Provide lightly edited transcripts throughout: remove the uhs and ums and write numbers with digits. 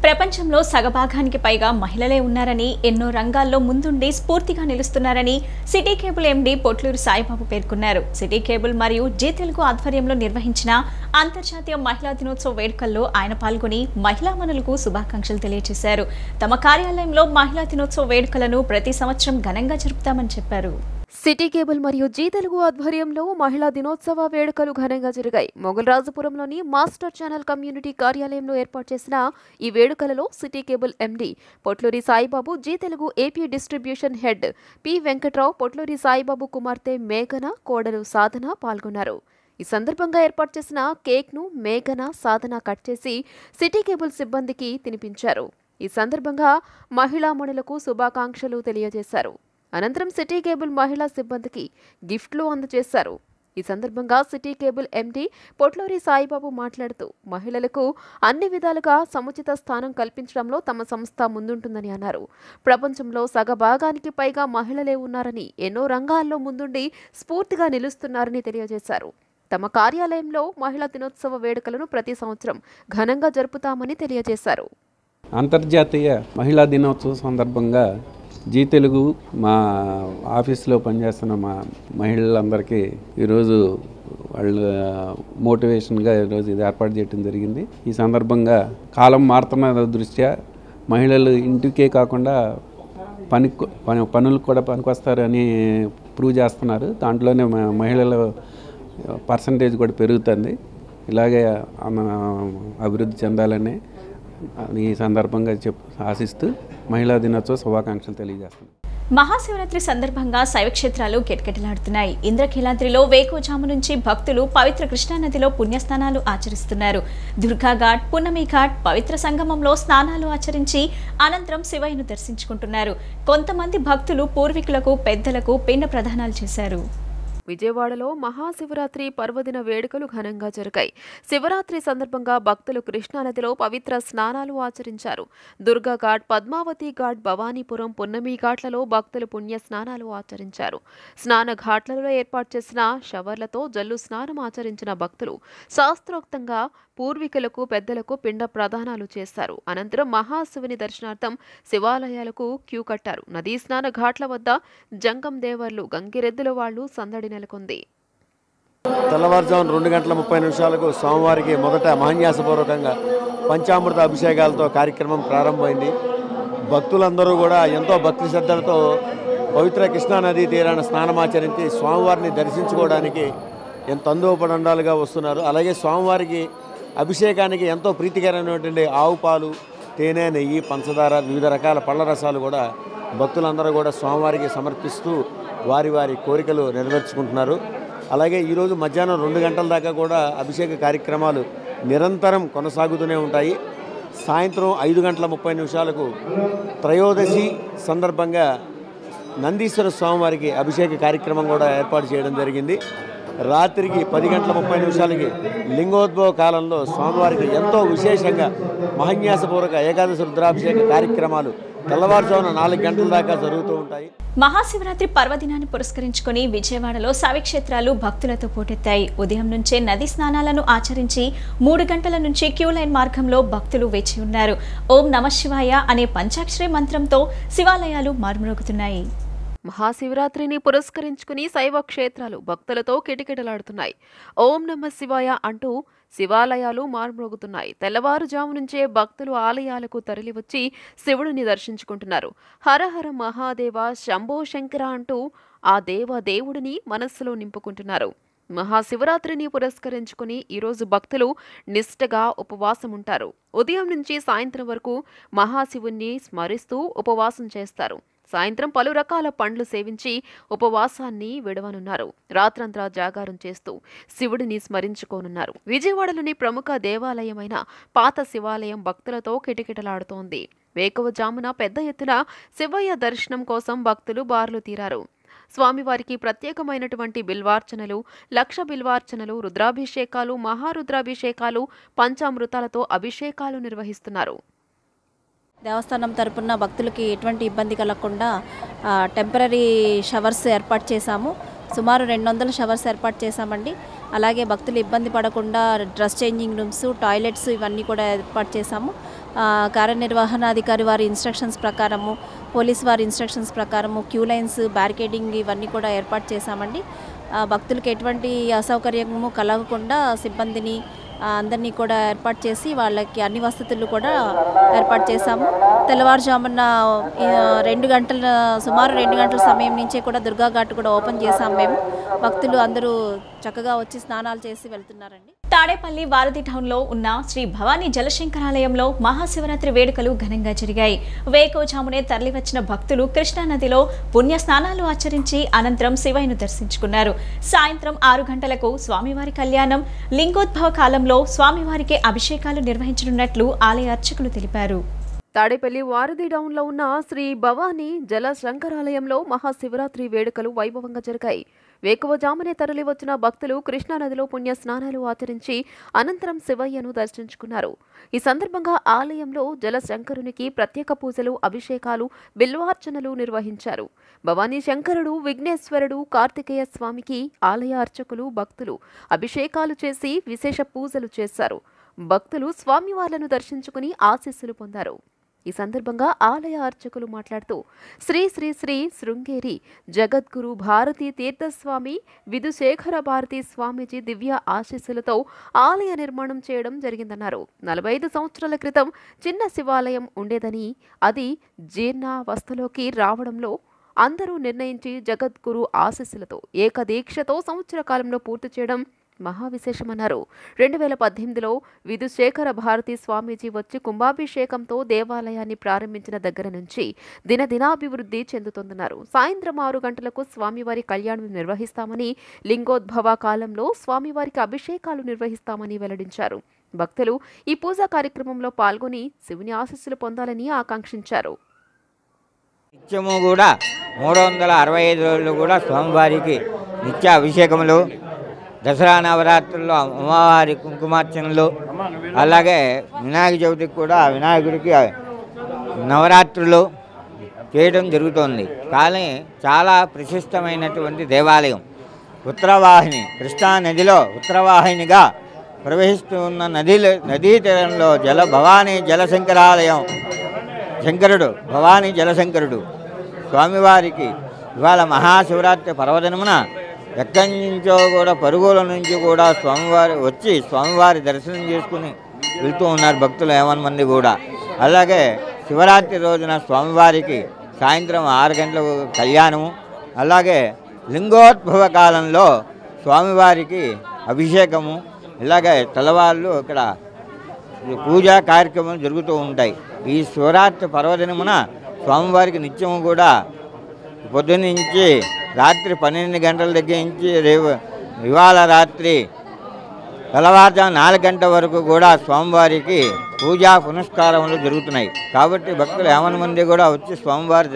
ప్రపంచంలో సగభాగానికి పైగా మహిళలే ఉన్నారని, ఎన్నో రంగాల్లో ముందుండి స్ఫూర్తిగా నిలుస్తున్నారని City cable MD Potluri Saibabu పేర్కొన్నారు. సిటీ కేబుల్ మరియు జీ తెలుగు ఆధ్వర్యంలో నిర్వహించిన అంతర్జాతీయ మహిళా దినోత్సవ వేడుకల్లో ఆయన పాల్గొని మహిళామణులకు శుభాకాంక్షలు తెలియజేశారు. తమ కార్యాలయంలో మహిళా దినోత్సవ వేడుకలను ప్రతి సంవత్సరం ఘనంగా జరుపుతామని చెప్పారు. సిటీ కేబుల్ మరియు జీ తెలుగు ఆధ్వర్యంలో మహిళా దినోత్సవ వేడుకలు ఘనంగా జరిగాయి. మొగల్రాజుపురంలోని మాస్టర్ ఛానల్ కమ్యూనిటీ కార్యాలయంలో ఏర్పాటు చేసిన ఈ వేడుకలలో City cable MD Potluri Saibabu, Zee Telugu AP distribution head P Venkatrao, Potluri Saibabu కుమార్తె మేఘన, కోడలు సాధన పాల్గొన్నారు. ఈ సందర్భంగా ఏర్పాటు చేసిన కేక్ను మేఘన, సాధన కట్ చేసి సిటీ కేబుల్ సిబ్బందికి తినిపించారు. ఈ సందర్భంగా మహిళామణులకు శుభాకాంక్షలు తెలియజేశారు. అనంతరం సిటీ కేబుల్ మహిళా సిబ్బందికి గిఫ్ట్లు అందజేశారు. ఈ సందర్భంగా city cable MD Potluri Saibabu మాట్లాడుతూ మహిళలకు అన్ని విధాలుగా సముచిత స్థానం కల్పించడంలో తమ సంస్థ ముందుంటుందని అన్నారు. ప్రపంచంలో సగభాగానికి పైగా మహిళలే ఉన్నారని, ఎన్నో రంగాల్లో ముందుండి స్ఫూర్తిగా నిలుస్తున్నారని తెలియజేశారు. తమ కార్యాలయంలో మహిళా దినోత్సవ వేడుకలను ప్రతి సంవత్సరం ఘనంగా జరుపుతామని తెలియజేశారు. అంతర్జాతీయ మహిళా దినోత్సవం సందర్భంగా జీ తెలుగు మా ఆఫీస్లో పనిచేస్తున్న మా మహిళలందరికీ ఈరోజు వాళ్ళ మోటివేషన్గా ఈరోజు ఇది ఏర్పాటు చేయడం జరిగింది. ఈ సందర్భంగా కాలం మారుతున్న దృష్ట్యా మహిళలు ఇంటికే కాకుండా పనులకు కూడా పనికొస్తారని ప్రూవ్ చేస్తున్నారు. దాంట్లోనే మహిళల పర్సంటేజ్ కూడా పెరుగుతుంది. ఇలాగే అభివృద్ధి చెందాలని ఈ సందర్భంగా ఆశిస్తూ మహిళా దినోత్సవ శుభాకాంక్షలు తెలియజేస్తున్నాను. మహాశివరాత్రి సందర్భంగా శైవక్షేత్రాలు కిటకిటలాడుతున్నాయి. ఇంద్రకీలాద్రిలో వేకువజాము నుంచి భక్తులు పవిత్ర కృష్ణానదిలో పుణ్యస్నానాలు ఆచరిస్తున్నారు. దుర్గాఘాట్, పున్నమి ఘాట్ పవిత్ర సంగమంలో స్నానాలు ఆచరించి అనంతరం శివయ్యను దర్శించుకుంటున్నారు. కొంతమంది భక్తులు పూర్వీకులకు, పెద్దలకు పిండ ప్రదానాలు చేశారు. విజయవాడలో మహాశివరాత్రి పర్వదిన వేడుకలు ఘనంగా జరిగాయి. శివరాత్రి సందర్భంగా భక్తులు కృష్ణానదిలో పవిత్ర స్నానాలు ఆచరించారు. దుర్గాఘాట్, పద్మావతి ఘాట్, భవానీపురం, పున్నమి ఘాట్లలో భక్తులు పుణ్య స్నానాలు ఆచరించారు. స్నాన ఘాట్లలో ఏర్పాటు చేసిన షవర్లతో జల్లు స్నానం ఆచరించిన భక్తులు శాస్త్రోక్తంగా పూర్వీకులకు, పెద్దలకు పిండ ప్రదానాలు చేశారు. అనంతరం మహాశివుని దర్శనార్థం శివాలయాలకు క్యూ కట్టారు. నదీ స్నాన ఘాట్ల వద్ద జంగం దేవర్లు, గంగిరెద్దుల వాళ్లు సందడి నెలకొంది. తెల్లవారుజామున 2:30 స్వామివారికి మొదట మహాన్యాసపూర్వకంగా పంచామృత అభిషేకాలతో కార్యక్రమం ప్రారంభమైంది. భక్తులందరూ కూడా ఎంతో భక్తి శ్రద్ధలతో పవిత్ర కృష్ణానదీ తీరాన స్నానమాచరించి స్వామివారిని దర్శించుకోవడానికి ఎంత తందోపదండాలుగా వస్తున్నారు. అలాగే స్వామివారికి అభిషేకానికి ఎంతో ప్రీతికరమైనటువంటి ఆవు పాలు, తేనె, నెయ్యి, పంచదార, వివిధ రకాల పళ్ళ రసాలు కూడా భక్తులందరూ కూడా స్వామివారికి సమర్పిస్తూ వారి వారి కోరికలు నెరవేర్చుకుంటున్నారు. అలాగే ఈరోజు మధ్యాహ్నం 2 గంటల దాకా కూడా అభిషేక కార్యక్రమాలు నిరంతరం కొనసాగుతూనే ఉంటాయి. సాయంత్రం 5:30 త్రయోదశి సందర్భంగా నందీశ్వర స్వామివారికి అభిషేక కార్యక్రమం కూడా ఏర్పాటు చేయడం జరిగింది. రాత్రికి 10:30 లింగోద్భవ కాలంలో స్వామివారికి ఎంతో విశేషంగా మహాన్యాసపూర్వక ఏకాదశి రుద్రాభిషేక కార్యక్రమాలు తెల్లవారుజామున 4 గంటల దాకా జరుగుతూ ఉంటాయి. మహాశివరాత్రి పర్వదినాన్ని పురస్కరించుకుని విజయవాడలో శైవక్షేత్రాలు భక్తులతో పోటెత్తాయి. ఉదయం నుంచే నది స్నానాలను ఆచరించి 3 గంటల నుంచి క్యూ లైన్ మార్గంలో భక్తులు వేచి ఉన్నారు. ఓం నమఃశివాయ అనే పంచాక్షరి మంత్రంతో శివాలయాలు మారుమ్రోగుతున్నాయి. మహాశివరాత్రిని పురస్కరించుకుని శైవ క్షేత్రాలు భక్తులతో కిటకిటలాడుతున్నాయి. ఓం నమః శివాయ అంటూ శివాలయాలు మారుమ్రోగుతున్నాయి. తెల్లవారుజాము నుంచే భక్తులు ఆలయాలకు తరలివచ్చి శివుడిని దర్శించుకుంటున్నారు. హరహర మహాదేవ, శంభో శంకర అంటూ ఆ దేవుడిని మనస్సులో నింపుకుంటున్నారు. మహాశివరాత్రిని పురస్కరించుకుని ఈరోజు భక్తులు నిష్ఠగా ఉపవాసం ఉంటారు. ఉదయం నుంచి సాయంత్రం వరకు మహాశివుణ్ణి స్మరిస్తూ ఉపవాసం చేస్తారు. సాయంత్రం పలు రకాల పండ్లు సేవించి ఉపవాసాన్ని విడవనున్నారు. రాత్రంతా జాగారం చేస్తూ శివుడిని స్మరించుకోనున్నారు. విజయవాడలోని ప్రముఖ దేవాలయమైన పాత శివాలయం భక్తులతో కిటకిటలాడుతోంది. వేకువజామున పెద్ద ఎత్తున శివయ్య దర్శనం కోసం భక్తులు బారులు తీరారు. స్వామివారికి ప్రత్యేకమైనటువంటి బిల్వార్చనలు, లక్ష బిల్వార్చనలు, రుద్రాభిషేకాలు, మహారుద్రాభిషేకాలు, పంచామృతాలతో అభిషేకాలు నిర్వహిస్తున్నారు. దేవస్థానం తరపున భక్తులకి ఎటువంటి ఇబ్బంది కలగకుండా టెంపరరీ షవర్స్ ఏర్పాటు చేశాము. సుమారు 200 షవర్స్ ఏర్పాటు చేశామండి. అలాగే భక్తులు ఇబ్బంది పడకుండా డ్రెస్ చేంజింగ్ రూమ్స్, టాయిలెట్స్ ఇవన్నీ కూడా ఏర్పాటు చేశాము. కార్యనిర్వహణాధికారి వారి ఇన్స్ట్రక్షన్స్ ప్రకారము, పోలీస్ వారి ఇన్స్ట్రక్షన్స్ ప్రకారము క్యూ లైన్స్, బ్యారికేడింగ్ ఇవన్నీ కూడా ఏర్పాటు చేశామండి. భక్తులకు ఎటువంటి అసౌకర్యము కలగకుండా సిబ్బందిని అందరినీ కూడా ఏర్పాటు చేసి వాళ్ళకి అన్ని వసతులు కూడా ఏర్పాటు చేశాము. తెల్లవారుజామున 2 గంటల సుమారు 2 గంటల సమయం నుంచే కూడా దుర్గా ఘాట్ కూడా ఓపెన్ చేశాము మేము. భక్తులు అందరూ చక్కగా వచ్చి స్నానాలు చేసి వెళ్తున్నారండి. తాడేపల్లి వారధి టౌన్లో ఉన్న శ్రీ భవానీ జలశంకరాలయంలో మహాశివరాత్రి వేడుకలు ఘనంగా జరిగాయి. వేకోజామునే తరలివచ్చిన భక్తులు కృష్ణానదిలో పుణ్య స్నానాలు ఆచరించి అనంతరం శివయ్యను దర్శించుకున్నారు. సాయంత్రం 6 గంటలకు స్వామివారి కళ్యాణం, లింగోద్భవ కాలంలో స్వామివారికి అభిషేకాలు నిర్వహించనున్నట్లు ఆలయ అర్చకులు తెలిపారు. తాడేపల్లి వారధి డౌన్లో ఉన్న శ్రీ భవానీ జల శంకరాలయంలో మహాశివరాత్రి వేడుకలు వైభవంగా జరిగాయి. వేకువజామునే తరలి వచ్చిన భక్తులు కృష్ణానదిలో పుణ్య స్నానాలు ఆచరించి అనంతరం శివయ్యను దర్శించుకున్నారు. ఈ సందర్భంగా ఆలయంలో జలశంకరునికి ప్రత్యేక పూజలు, అభిషేకాలు, బిల్వార్చనలు నిర్వహించారు. భవానీ శంకరుడు, విఘ్నేశ్వరుడు, కార్తికేయ స్వామికి ఆలయ అర్చకులు, భక్తులు అభిషేకాలు చేసి విశేష పూజలు చేశారు. భక్తులు స్వామివార్లను దర్శించుకుని ఆశీస్సులు పొందారు. ఈ సందర్భంగా ఆలయ అర్చకులు మాట్లాడుతూ శ్రీ శ్రీ శ్రీ శృంగేరి జగద్గురు భారతీ తీర్థస్వామి విధుశేఖర భారతీ స్వామీజీ దివ్య ఆశీస్సులతో ఆలయ నిర్మాణం చేయడం జరిగిందన్నారు. 45 సంవత్సరాల క్రితం చిన్న శివాలయం ఉండేదని, అది జీర్ణావస్థలోకి రావడంలో అందరూ నిర్ణయించి జగద్గురు ఆశీస్సులతో ఏకదీక్షతో సంవత్సర కాలంలో పూర్తి చేయడం మహావిశేషమన్నారు. 2018లో విధుశేఖర భారతీ స్వామీజీ వచ్చి కుంభాభిషేకంతో దేవాలయాన్ని ప్రారంభించిన దగ్గర నుంచి దినదినాభివృద్ధి చెందుతోందన్నారు. సాయంత్రం 6 గంటలకు స్వామివారి కళ్యాణం నిర్వహిస్తామని, లింగోద్భవ కాలంలో స్వామివారికి అభిషేకాలు నిర్వహిస్తామని వెల్లడించారు. భక్తులు ఈ పూజా కార్యక్రమంలో పాల్గొని శివుని ఆశీస్సులు పొందాలని ఆకాంక్షించారు. నిత్యము కూడా 365 రోజులు కూడా స్వామివారికి నిత్య అభిషేకములు, దసరా నవరాత్రుల్లో అమ్మవారి కుంకుమార్చనలు, అలాగే వినాయక చవితికి కూడా వినాయకుడికి నవరాత్రులు చేయడం జరుగుతోంది. కానీ చాలా ప్రశస్తమైనటువంటి దేవాలయం ఉత్తరవాహిని, కృష్ణా నదిలో ఉత్తరవాహినిగా ప్రవహిస్తూ ఉన్న నదీ తీరంలో భవానీ జలశంకరాలయం, శంకరుడు భవానీ జలశంకరుడు స్వామివారికి ఇవాళ మహాశివరాత్రి పర్వదినమున ఎక్కడి నుంచో కూడా పరుగుల నుంచి కూడా స్వామివారి వచ్చి స్వామివారి దర్శనం చేసుకుని వెళ్తూ ఉన్నారు భక్తులు 50 మంది కూడా. అలాగే శివరాత్రి రోజున స్వామివారికి సాయంత్రం 6 గంటలకు కళ్యాణము, అలాగే లింగోద్భవ కాలంలో స్వామివారికి అభిషేకము, ఇలాగే తెల్లవాళ్ళు ఇక్కడ పూజా కార్యక్రమాలు జరుగుతూ ఉంటాయి. ఈ శివరాత్రి పర్వదినమున స్వామివారికి నిత్యము కూడా పొద్దునుంచి రాత్రి 12 గంటల దగ్గర నుంచి ఇవాళ రాత్రి తెల్లవారుజాము 4 గంటల వరకు కూడా స్వామివారికి పూజా పునస్కారములు జరుగుతున్నాయి. కాబట్టి భక్తులు 50 మంది కూడా వచ్చి స్వామివారి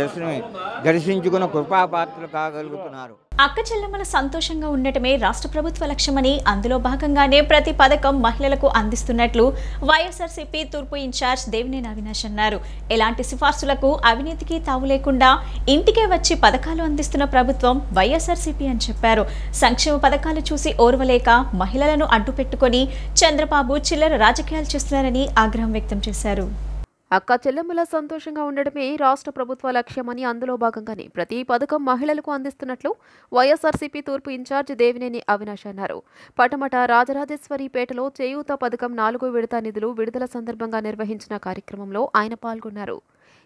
దర్శించుకున్న కృపాపాత్రలు కాగలుగుతున్నారు. అక్క చెల్లెమ్మల సంతోషంగా ఉండటమే రాష్ట్ర ప్రభుత్వ లక్ష్యమని, అందులో భాగంగానే ప్రతి పథకం మహిళలకు అందిస్తున్నట్లు వైఎస్ఆర్సీపీ తూర్పు ఇన్ఛార్జ్ దేవినేని అవినాష్ అన్నారు. ఎలాంటి సిఫార్సులకు, అవినీతికి తావు లేకుండా ఇంటికే వచ్చి పథకాలు అందిస్తున్న ప్రభుత్వం వైఎస్ఆర్సీపీ అని చెప్పారు. సంక్షేమ పథకాలు చూసి ఓర్వలేక మహిళలను అడ్డుపెట్టుకుని చంద్రబాబు చిల్లర రాజకీయాలు చేస్తున్నారని ఆగ్రహం వ్యక్తం చేశారు. అక్క చెల్లెమ్మల సంతోషంగా ఉండడమే రాష్ట్ర ప్రభుత్వ లక్ష్యమని, అందులో భాగంగానే ప్రతి పథకం మహిళలకు అందిస్తున్నట్లు వైఎస్ఆర్సీపీ తూర్పు ఇన్ఛార్జ్ దేవినేని అవినాష్ అన్నారు. పటమట రాజరాజేశ్వరిపేటలో చేయూత పథకం 4వ విడత నిధులు విడుదల సందర్భంగా నిర్వహించిన కార్యక్రమంలో ఆయన పాల్గొన్నారు.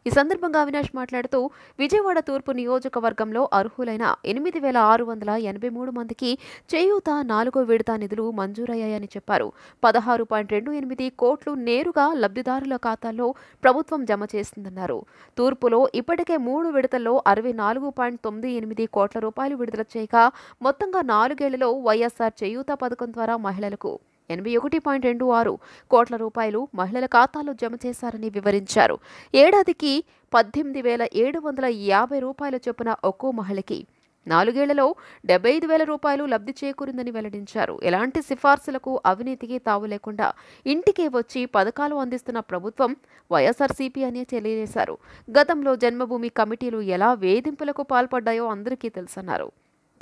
ఈ సందర్భంగా అవినాష్ మాట్లాడుతూ విజయవాడ తూర్పు నియోజకవర్గంలో అర్హులైన 8683 మందికి చేయూత 4వ విడత నిధులు మంజూరయ్యాయని చెప్పారు. 16.28 కోట్లు నేరుగా లబ్ధిదారుల ఖాతాల్లో ప్రభుత్వం జమ చేసిందన్నారు. తూర్పులో ఇప్పటికే 3 విడతల్లో 64.98 కోట్ల రూపాయలు విడుదల చేయగా మొత్తంగా 4 ఏళ్లలో వైఎస్ఆర్ చేయూత పథకం ద్వారా మహిళలకు 81.26 కోట్ల రూపాయలు మహిళల ఖాతాలో జమ చేశారని వివరించారు. ఏడాదికి 18,750 రూపాయల చొప్పున ఒక్కో మహిళకి 4 ఏళ్లలో 75,000 రూపాయలు లబ్ధి చేకూరిందని వెల్లడించారు. ఎలాంటి సిఫార్సులకు, అవినీతికి తావు లేకుండా ఇంటికే వచ్చి పథకాలు అందిస్తున్న ప్రభుత్వం వైఎస్ఆర్సీపీ అని తెలియజేశారు. గతంలో జన్మభూమి కమిటీలు ఎలా వేధింపులకు పాల్పడ్డాయో అందరికీ తెలుసన్నారు.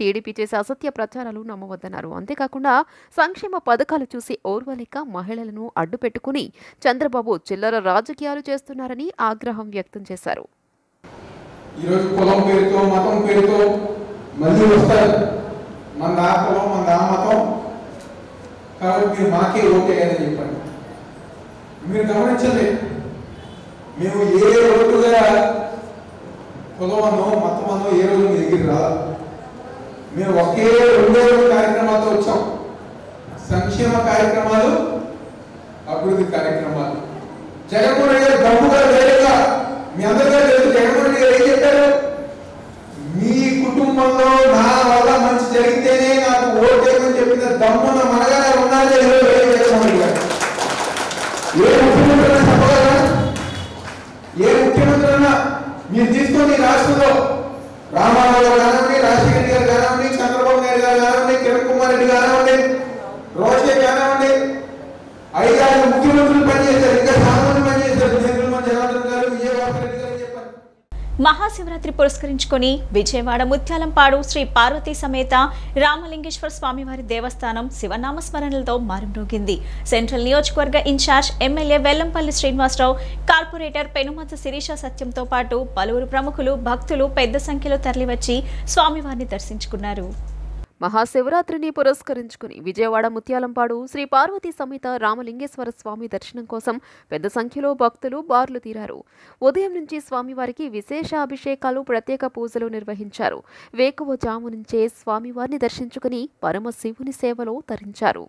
టీడీపీ చేసే అసత్య ప్రచారాలు నమ్మవద్దన్నారు. అంతేకాకుండా సంక్షేమ పథకాలు చూసి ఓర్వలేక మహిళలను అడ్డుపెట్టుకుని చంద్రబాబు చిల్లర రాజకీయాలు చేస్తున్నారని ఆగ్రహం వ్యక్తం చేశారు. ఈరోజు కులం పేరుతో మతం పేరుతో మళ్ళీ వస్తారు. మన ఆ కులం మన ఆ మతం కాబట్టి మీరు మాకే ఓటేయాలని చెప్పండి. మీరు గమనించండి, మేము ఏ రోజుగా కులమనో మతమనో ఏ రోజు మీ దగ్గర రాదు. మేము ఒకే 2 కార్యక్రమాలతో వచ్చాం. సంక్షేమ కార్యక్రమాలు, అభివృద్ధి కార్యక్రమాలు. జగన్మోహన్ రెడ్డి గారు దమ్ముగా ధైర్యంగా మీ అందరికీ తెలుసు. జగన్మోహన్ రెడ్డి గారు ఏం చెప్పారు? మీ కుటుంబంలో నా వల్ల మంచి జరిగితేనే నాకు ఓటేయమని చెప్పిన దమ్మున మనగానే ఉన్నారు జగన్మోహన్ రెడ్డి గారు. ఏ ముఖ్యమంత్రి చెప్పగలరా? ఏ ముఖ్యమంత్రి అన్నా మీరు తీసుకొని రాష్ట్రంలో రామారావు గారు కానివ్వండి, రాజశేఖర రెడ్డి గారు కానివ్వండి, చంద్రబాబు నాయుడు గారు కానివ్వండి, కిరణ్ కుమార్ రెడ్డి కానివ్వండి, రోషే కానివ్వండి, 5-6 ముఖ్యమంత్రులు పనిచేశారు. ఇంకా చాలా మంది పనిచేశారు. నిర్మల జనార్దన్ గారు, విజయవాడ రెడ్డి గారు చెప్పారు. మహాశివరాత్రి పురస్కరించుకొని విజయవాడ ముత్యాలంపాడు శ్రీ పార్వతీ సమేత రామలింగేశ్వర స్వామివారి దేవస్థానం శివనామస్మరణలతో మారుమ్రోగింది. సెంట్రల్ నియోజకవర్గ incharge MLA Vellampalli Srinivasarao, corporator Penumatsa Sirisha సత్యంతో పాటు పలువురు ప్రముఖులు, భక్తులు పెద్ద సంఖ్యలో తరలివచ్చి స్వామివారిని దర్శించుకున్నారు. మహాశివరాత్రిని పురస్కరించుకుని విజయవాడ ముత్యాలంపాడు శ్రీ పార్వతీ సమేత రామలింగేశ్వర స్వామి దర్శనం కోసం పెద్ద సంఖ్యలో భక్తులు బారులు తీరారు. ఉదయం నుంచి స్వామివారికి విశేష అభిషేకాలు, ప్రత్యేక పూజలు నిర్వహించారు. వేకువజాము నుంచే స్వామివారిని దర్శించుకుని పరమశివుని సేవలో తరించారు.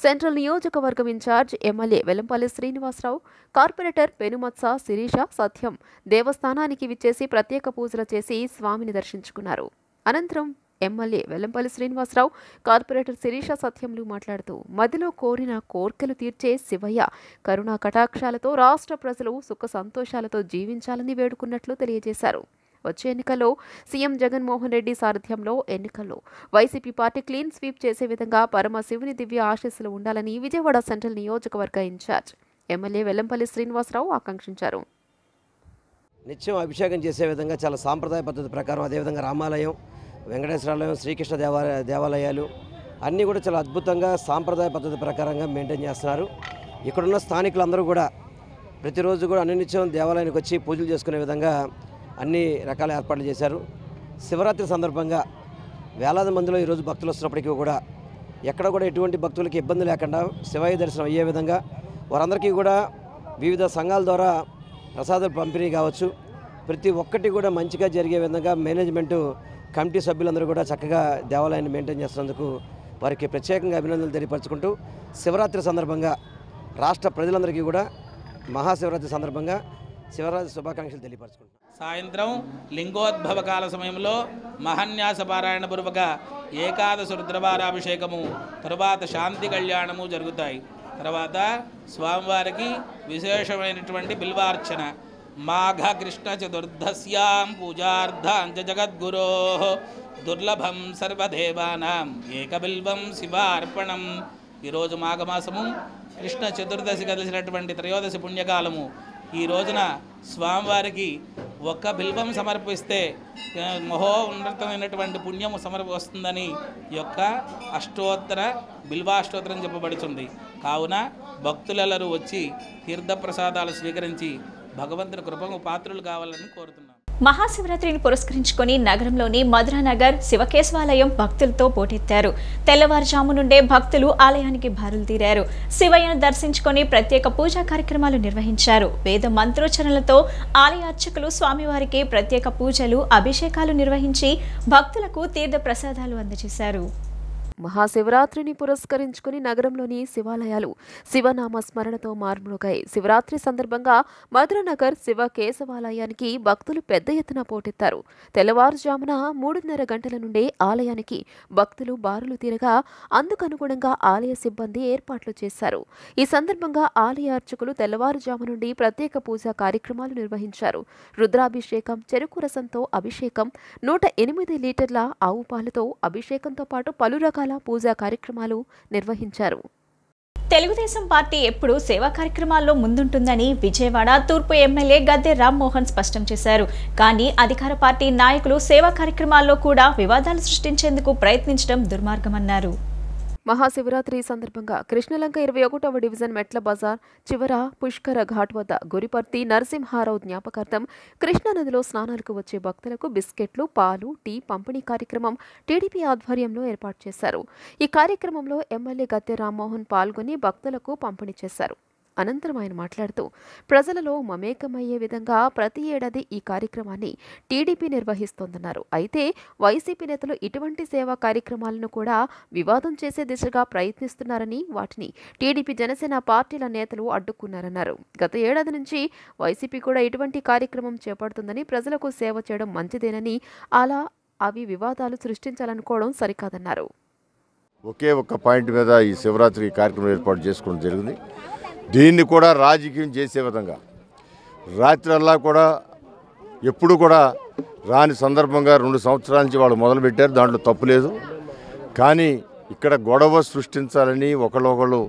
సెంట్రల్ నియోజకవర్గం incharge MLA Vellampalli Srinivasarao, corporator Penumatsa Sirisha Satyam దేవస్థానానికి విచ్చేసి ప్రత్యేక పూజలు చేసి స్వామిని దర్శించుకున్నారు. అనంతరం ఎమ్మెల్యే వెల్లంపల్లి శ్రీనివాసరావు, కార్పొరేటర్ శిరీష సత్యంలు మాట్లాడుతూ మదిలో కోరిన కోర్కెలు తీర్చే శివయ్య కరుణా కటాక్షాలతో రాష్ట్ర ప్రజలు సుఖ సంతోషాలతో జీవించాలని వేడుకున్నట్లు తెలియజేశారు. వచ్చే ఎన్నికల్లో సీఎం జగన్మోహన్ రెడ్డి సారథ్యంలో ఎన్నికల్లో వైసీపీ పార్టీ క్లీన్ స్వీప్ చేసే విధంగా పరమశివుని దివ్య ఆశీస్సులు ఉండాలని విజయవాడ సెంట్రల్ నియోజకవర్గ ఇన్ఛార్జ్ ఎమ్మెల్యే వెల్లంపల్లి శ్రీనివాసరావు ఆకాంక్షించారు. నిత్యం అభిషేకం చేసే విధంగా చాలా సాంప్రదాయ పద్ధతి ప్రకారం, అదేవిధంగా రామాలయం, వెంకటేశ్వరాలయం, శ్రీకృష్ణ దేవాలయాలు అన్నీ కూడా చాలా అద్భుతంగా సాంప్రదాయ పద్ధతి ప్రకారంగా మెయింటైన్ చేస్తున్నారు. ఇక్కడున్న స్థానికులందరూ కూడా ప్రతిరోజు కూడా అనునిత్యం దేవాలయానికి వచ్చి పూజలు చేసుకునే విధంగా అన్ని రకాల ఏర్పాట్లు చేశారు. శివరాత్రి సందర్భంగా వేలాది మందిలో ఈరోజు భక్తులు వస్తున్నప్పటికీ కూడా ఎక్కడ కూడా ఎటువంటి భక్తులకి ఇబ్బంది లేకుండా శివయ్య దర్శనం అయ్యే విధంగా వారందరికీ కూడా వివిధ సంఘాల ద్వారా ప్రసాదాలు పంపిణీ కావచ్చు, ప్రతి ఒక్కటి కూడా మంచిగా జరిగే విధంగా మేనేజ్మెంటు, కమిటీ సభ్యులందరూ కూడా చక్కగా దేవాలయాన్ని మెయింటైన్ చేస్తున్నందుకు వారికి ప్రత్యేకంగా అభినందనలు తెలియపరచుకుంటూ శివరాత్రి సందర్భంగా రాష్ట్ర ప్రజలందరికీ కూడా మహాశివరాత్రి సందర్భంగా శివరాత్రి శుభాకాంక్షలు తెలియపరచుకుంటున్నాం. సాయంత్రం లింగోద్భవ కాల సమయంలో మహాన్యాస పారాయణ పూర్వక ఏకాదశ రుద్రవారాభిషేకము, తరువాత శాంతి కళ్యాణము జరుగుతాయి. తర్వాత స్వామివారికి విశేషమైనటువంటి బిల్వార్చన, మాఘ కృష్ణ చతుర్దశ్యాం పూజార్థం చ జగద్గురో దుర్లభం సర్వదేవానాం ఏకబిల్వం శివార్పణం. ఈరోజు మాఘమాసము కృష్ణ చతుర్దశి కలిసినటువంటి త్రయోదశి పుణ్యకాలము. ఈ రోజున స్వామివారికి ఒక్క బిల్వం సమర్పిస్తే మహోన్నతమైనటువంటి పుణ్యము వస్తుందని యొక్క అష్టోత్తర బిల్వాష్టోత్తరం చెప్పబడుతుంది. కావున భక్తులెల్లరూ వచ్చి తీర్థప్రసాదాలు స్వీకరించి భగవంతుని కృపకు పాత్రులు కావాలని కోరుతున్నాం. మహాశివరాత్రిని పురస్కరించుకొని నగరంలోని మధురానగర్ శివకేశవాలయం భక్తులతో పోటెత్తారు. తెల్లవారుజాము నుండే భక్తులు ఆలయానికి బారులు తీరారు. శివయ్యను దర్శించుకొని ప్రత్యేక పూజా కార్యక్రమాలు నిర్వహించారు. వేద మంత్రోచ్చరణలతో ఆలయ అర్చకులు స్వామివారికి ప్రత్యేక పూజలు, అభిషేకాలు నిర్వహించి భక్తులకు తీర్థ ప్రసాదాలు అందజేశారు. మహాశివరాత్రిని పురస్కరించుకుని నగరంలోని శివాలయాలు శివనామ స్మరణతో మార్మోగాయి. శివరాత్రి సందర్భంగా మధురనగర్ శివ కేశవాలయానికి భక్తులు పెద్ద ఎత్తున పోటెత్తారు. తెల్లవారుజామున 3:30 గంటల నుండే ఆలయానికి భక్తులు బారులు తీరగా అందుకనుగుణంగా ఆలయ సిబ్బంది ఏర్పాట్లు చేశారు. ఈ సందర్భంగా ఆలయ అర్చకులు తెల్లవారుజాము నుండి ప్రత్యేక పూజా కార్యక్రమాలు నిర్వహించారు. రుద్రాభిషేకం, చెరుకు రసంతో అభిషేకం, 108 లీటర్ల ఆవు పాలతో అభిషేకంతో పాటు పలు రకాల పూజా కార్యక్రమాలు నిర్వహించారు. తెలుగుదేశం పార్టీ ఎప్పుడూ సేవా కార్యక్రమాల్లో ముందుంటుందని విజయవాడ తూర్పు ఎమ్మెల్యే గద్దె రామ్మోహన్ స్పష్టం చేశారు. కానీ అధికార పార్టీ నాయకులు సేవా కార్యక్రమాల్లో కూడా వివాదాలు సృష్టించేందుకు ప్రయత్నించడం దుర్మార్గమన్నారు. మహాశివరాత్రి సందర్భంగా కృష్ణలంక 21వ డివిజన్ మెట్ల బజార్ చివర పుష్కర ఘాట్ వద్ద గురిపర్తి నరసింహారావు జ్ఞాపకార్థం కృష్ణానదిలో స్నానాలకు వచ్చే భక్తులకు బిస్కెట్లు, పాలు, టీ పంపిణీ కార్యక్రమం టీడీపీ ఆధ్వర్యంలో ఏర్పాటు చేశారు. ఈ కార్యక్రమంలో ఎమ్మెల్యే గద్దె రామ్మోహన్ పాల్గొని భక్తులకు పంపిణీ చేశారు. అనంతరం ఆయన మాట్లాడుతూ ప్రజలలో మమేకమయ్యే విధంగా ప్రతి ఏడాది ఈ కార్యక్రమాన్ని టీడీపీ నిర్వహిస్తోందన్నారు. అయితే వైసీపీ నేతలు ఇటువంటి సేవా కార్యక్రమాలను కూడా వివాదం చేసే దిశగా ప్రయత్నిస్తున్నారని, వాటిని టీడీపీ, జనసేన పార్టీల నేతలు అడ్డుకున్నారన్నారు. గత ఏడాది నుంచి వైసీపీ కూడా ఇటువంటి కార్యక్రమం చేపడుతుందని, ప్రజలకు సేవ చేయడం మంచిదేనని, అలా అవి వివాదాలు సృష్టించాలనుకోవడం సరికాదన్నారు. ఒకే ఒక్క పాయింట్ మీద ఈ శివరాత్రి కార్యక్రమం ఏర్పాటు చేసుకోవడం జరిగింది. దీన్ని కూడా రాజకీయం చేసే విధంగా రాత్రల్లా కూడా ఎప్పుడు కూడా రాని సందర్భంగా 2 సంవత్సరాల నుంచి వాళ్ళు మొదలుపెట్టారు. దాంట్లో తప్పు లేదు. కానీ ఇక్కడ గొడవ సృష్టించాలని, ఒకళ్ళొకళ్ళు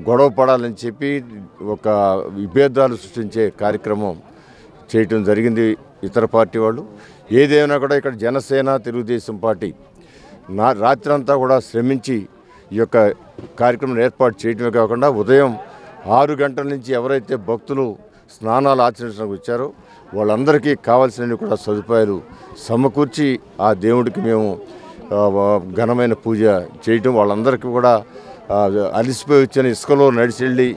గొడవ పడాలని చెప్పి ఒక విభేదాలు సృష్టించే కార్యక్రమం చేయటం జరిగింది ఇతర పార్టీ వాళ్ళు. ఏదేమైనా కూడా ఇక్కడ జనసేన, తెలుగుదేశం పార్టీ రాత్రంతా కూడా శ్రమించి ఈ యొక్క కార్యక్రమం ఏర్పాటు చేయడమే కాకుండా ఉదయం 6 గంటల నుంచి ఎవరైతే భక్తులు స్నానాలు ఆచరించడానికి వచ్చారో వాళ్ళందరికీ కావాల్సినవి కూడా సదుపాయాలు సమకూర్చి ఆ దేవుడికి మేము ఘనమైన పూజ చేయటం, వాళ్ళందరికీ కూడా అలిసిపోయి వచ్చిన ఇసుకలో నడిచెళ్ళి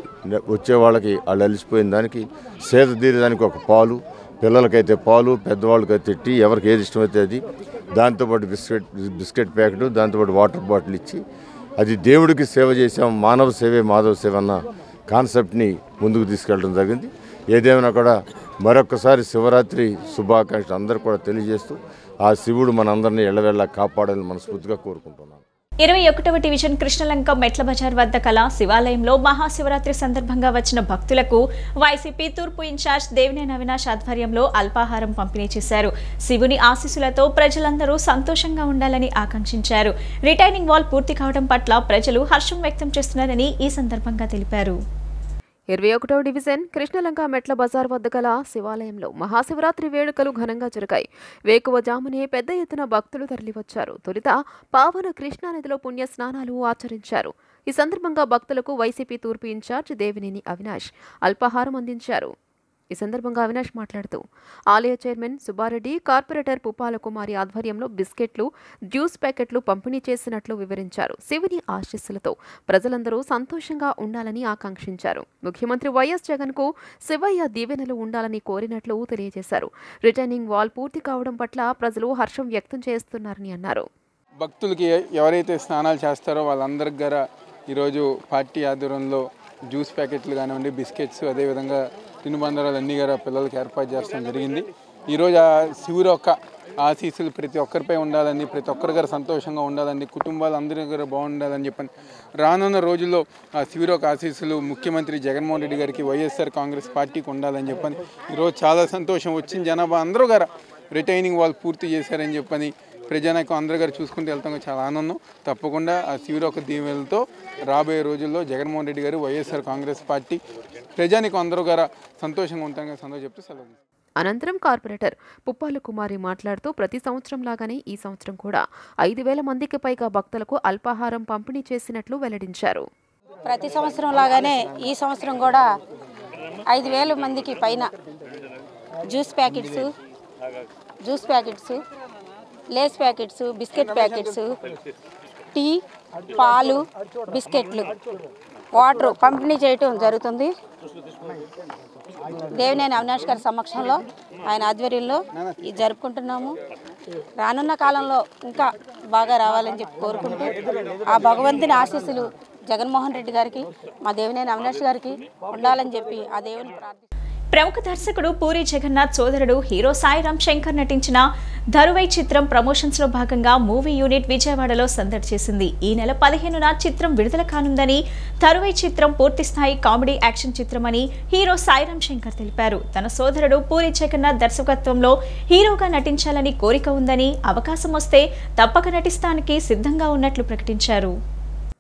వచ్చే వాళ్ళకి వాళ్ళు అలిసిపోయిన దానికి సేద తీరేదానికి ఒక పాలు, పిల్లలకైతే పాలు, పెద్దవాళ్ళకైతే టీ, ఎవరికి ఏది ఇష్టమైతే అది, దాంతోపాటు బిస్కెట్ ప్యాకెట్, దాంతోపాటు వాటర్ బాటిల్ ఇచ్చి అది దేవుడికి సేవ చేసాం, మానవ సేవే మాధవ సేవ అన్న కాన్సెప్ట్ని ముందుకు తీసుకెళ్ళడం జరిగింది. ఏదేమైనా కూడా మరొకసారి శివరాత్రి శుభాకాంక్షలు అందరూ కూడా తెలియజేస్తూ ఆ శివుడు మనందరినీ ఎల్లవెల్లా కాపాడాలని మనస్ఫూర్తిగా కోరుకుంటున్నాను. 21వ డివిజన్ కృష్ణలంక మెట్ల బజార్ వద్ద కల శివాలయంలో మహాశివరాత్రి సందర్భంగా వచ్చిన భక్తులకు వైసీపీ తూర్పు ఇన్ఛార్జ్ దేవినేని అవినాష్ ఆధ్వర్యంలో అల్పాహారం పంపిణీ చేశారు. శివుని ఆశీస్సులతో ప్రజలందరూ సంతోషంగా ఉండాలని ఆకాంక్షించారు. రిటైనింగ్ వాల్ పూర్తి కావడం పట్ల ప్రజలు హర్షం వ్యక్తం చేస్తున్నారని ఈ సందర్భంగా తెలిపారు. 21వ డివిజన్ కృష్ణలంక మెట్ల బజార్ వద్ద గల శివాలయంలో మహాశివరాత్రి వేడుకలు ఘనంగా జరిగాయి. వేకువజామునే పెద్ద ఎత్తున భక్తులు తరలివచ్చారు. తొలుత పావన కృష్ణానదిలో పుణ్య స్నానాలు ఆచరించారు. ఈ సందర్భంగా భక్తులకు వైసీపీ తూర్పు ఇన్ఛార్జ్ దేవినేని అవినాష్ అల్పాహారం అందించారు. ఈ సందర్భంగా అవినాష్ మాట్లాడుతూ ఆలయ చైర్మన్ సుబ్బారెడ్డి, కార్పొరేటర్ పుప్పాల కుమారి ఆధ్వర్యంలో బిస్కెట్లు, జ్యూస్ ప్యాకెట్లు పంపిణీ చేసినట్లు వివరించారు. శివుని ఆశీస్సులతో ప్రజలందరూ సంతోషంగా ఉండాలని ఆకాంక్షించారు. ముఖ్యమంత్రి వైఎస్ జగన్ కు శివయ్య దీవెనలు ఉండాలని కోరినట్లు తెలియజేశారు. రిటైనింగ్ వాల్ పూర్తి కావడం పట్ల ప్రజలు హర్షం వ్యక్తం చేస్తున్నారని అన్నారు. భక్తులకి ఎవరైతే స్నానాలు చేస్తారో వాళ్ళందరికి గారా ఈరోజు పార్టీ ఆధ్వర్యంలో జ్యూస్ ప్యాకెట్లు కానివ్వండి, బిస్కెట్స్, అదేవిధంగా తినుబందరాలు అన్నీ గారా పిల్లలకి ఏర్పాటు చేస్తాం జరిగింది. ఈరోజు ఆ శివుడు యొక్క ఆశీస్సులు ప్రతి ఒక్కరిపై ఉండాలని, ప్రతి ఒక్కరి గారు సంతోషంగా ఉండాలని, కుటుంబాలు అందరి గారు బాగుండాలని చెప్పని రానున్న రోజుల్లో ఆ శివుడు యొక్క ఆశీస్సులు ముఖ్యమంత్రి జగన్మోహన్ రెడ్డి గారికి, వైఎస్ఆర్ కాంగ్రెస్ పార్టీకి ఉండాలని చెప్పని ఈరోజు చాలా సంతోషం. వచ్చిన జనాభా అందరూ గారా రిటైనింగ్ వాల్ పూర్తి చేశారని చెప్పని ప్రజానాయకం అందరూ గారు చూసుకుంటూ వెళ్తాం. చాలా ఆనందం. తప్పకుండా ఆ శివుడు యొక్క దీవెనలతో రాబోయే రోజుల్లో జగన్మోహన్ రెడ్డి గారు, వైఎస్ఆర్ కాంగ్రెస్ పార్టీ, ప్రజానికం అందరూ గారు సంతోషంగా ఉంటాం సంతోషం చెప్తూ సెలవు. అనంతరం కార్పొరేటర్ పుప్పాల కుమారి మాట్లాడుతూ ప్రతి సంవత్సరం లాగానే ఈ సంవత్సరం కూడా 5,000 మందికి పైగా భక్తులకు అల్పాహారం పంపిణీ చేసినట్లు వెల్లడించారు. ప్రతి సంవత్సరం లాగానే ఈ సంవత్సరం కూడా 5,000 మందికి పైన juice packets, Lay's packets, biscuit packets, tea, పాలు, బిస్కెట్లు, వాటర్ పంపిణీ చేయటం జరుగుతుంది. దేవినేని అవినాష్ గారి సమక్షంలో, ఆయన ఆధ్వర్యంలో ఇది జరుపుకుంటున్నాము. రానున్న కాలంలో ఇంకా బాగా రావాలని చెప్పి కోరుకుంటూ ఆ భగవంతుని ఆశీస్సులు జగన్మోహన్ రెడ్డి గారికి, మా దేవినేని అవినాష్ గారికి ఉండాలని చెప్పి ఆ దేవుని ప్రార్థిస్తున్నాను. ప్రముఖ దర్శకుడు పూరి జగన్నాథ్ సోదరుడు హీరో సాయిరామ్ శంకర్ నటించిన ధరువై చిత్రం ప్రమోషన్స్ లో భాగంగా మూవీ యూనిట్ విజయవాడలో సందడి చేసింది. ఈ నెల 15న చిత్రం విడుదల కానుందని, ధరువై చిత్రం పూర్తిస్థాయి కామెడీ యాక్షన్ చిత్రమని హీరో సాయిరామ్ శంకర్ తెలిపారు. తన సోదరుడు పూరి జగన్నాథ్ దర్శకత్వంలో హీరోగా నటించాలని కోరిక ఉందని, అవకాశం వస్తే తప్పక నటిస్తానికి సిద్ధంగా ఉన్నట్లు ప్రకటించారు.